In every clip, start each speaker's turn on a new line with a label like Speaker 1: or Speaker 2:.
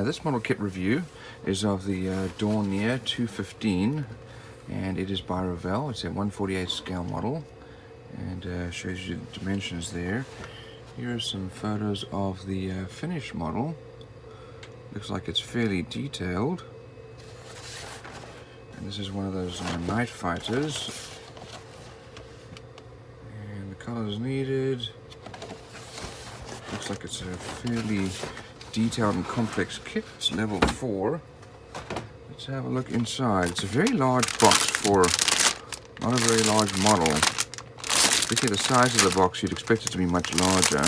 Speaker 1: This model kit review is of the Dornier Do215, and it is by Revell. It's a 1/48 scale model, and shows you the dimensions there. Here are some photos of the finished model. Looks like it's fairly detailed. And this is one of those night fighters. And the colors needed. Looks like it's a fairly detailed and complex kit. It's level 4. Let's have a look inside. It's a very large box for not a very large model. Looking at the size of the box, you'd expect it to be much larger.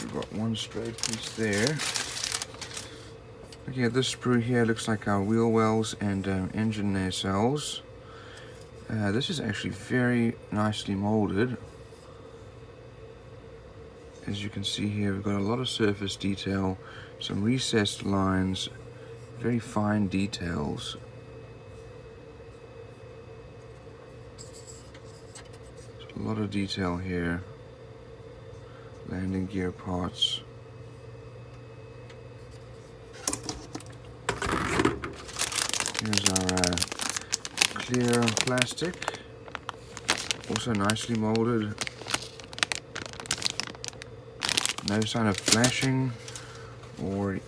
Speaker 1: We've got one straight piece there. Looking at this sprue here, looks like our wheel wells and engine nacelles. This is actually very nicely molded. As you can see here, we've got a lot of surface detail, some recessed lines, very fine details. There's a lot of detail here. Landing gear parts. Here's our clear plastic, also nicely molded. No sign of flashing or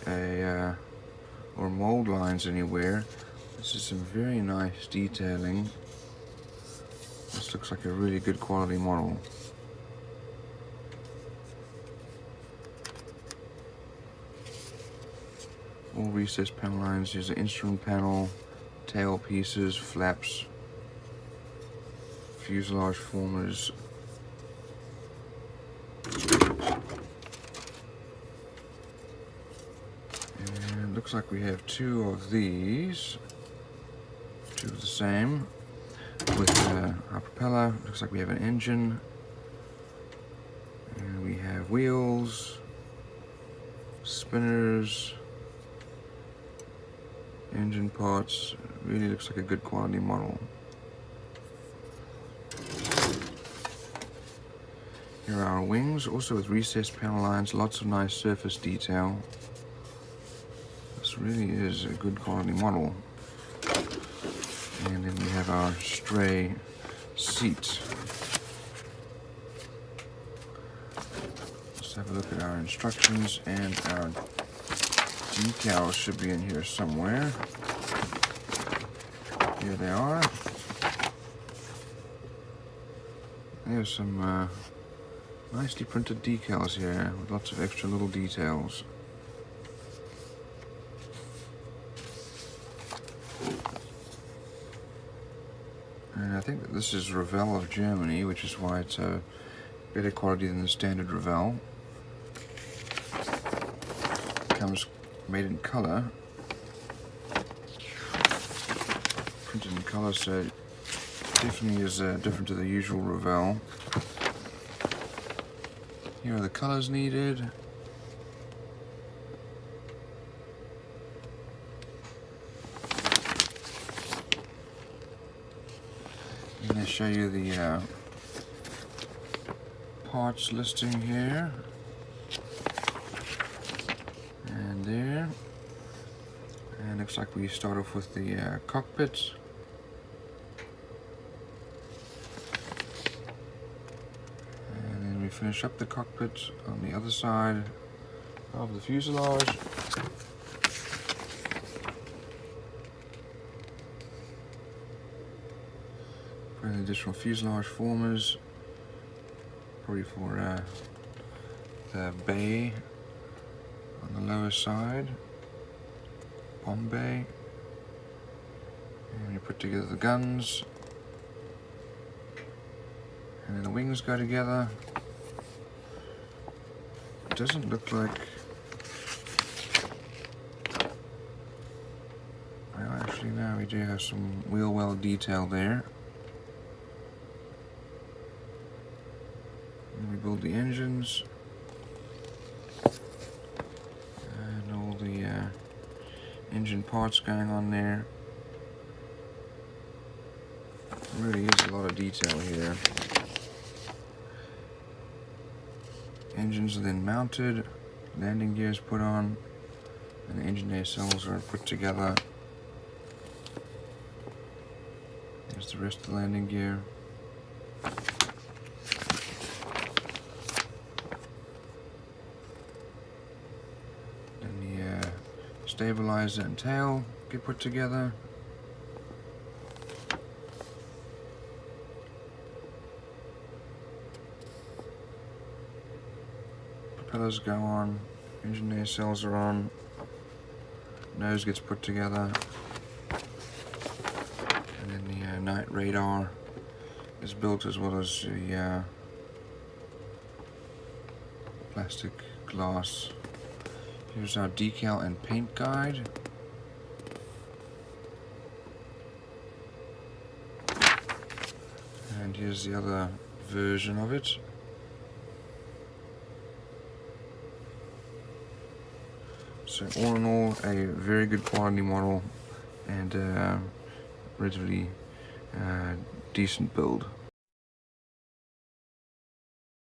Speaker 1: mold lines anywhere. This is some very nice detailing. This looks like a really good quality model. All recessed panel lines. Here's an instrument panel, tail pieces, flaps, fuselage formers. And looks like we have two of these, two of the same, with our propeller. Looks like we have an engine, and we have wheels, spinners, engine parts. Really looks like a good quality model. Here are our wings, also with recessed panel lines, lots of nice surface detail. This really is a good quality model. And then we have our stray seat. Let's have a look at our instructions, and our decals should be in here somewhere. Here they are. There's some nicely printed decals here with lots of extra little details. And I think that this is Revell of Germany, which is why it's a better quality than the standard Revell. It comes made in color, printed in color, so it definitely is different to the usual Revell. Here are the colors needed. And they show you the parts listing here. And there. And looks like we start off with the cockpit. And then we finish up the cockpit on the other side of the fuselage. Put in additional fuselage formers, probably for the bay on the lower side, bomb bay. And you put together the guns, and then the wings go together. It doesn't look like, well, actually now we do have some wheel well detail there. And we build the engines and all the engine parts going on there. There really is a lot of detail here. Engines are then mounted, landing gears put on, and the engine nacelles are put together. Here's the rest of the landing gear. Then the stabilizer and tail get put together. Propellers go on, engine nacelles are on, nose gets put together, and then the night radar is built, as well as the plastic glass. Here's our decal and paint guide. And here's the other version of it. So all in all, a very good quality model and relatively decent build.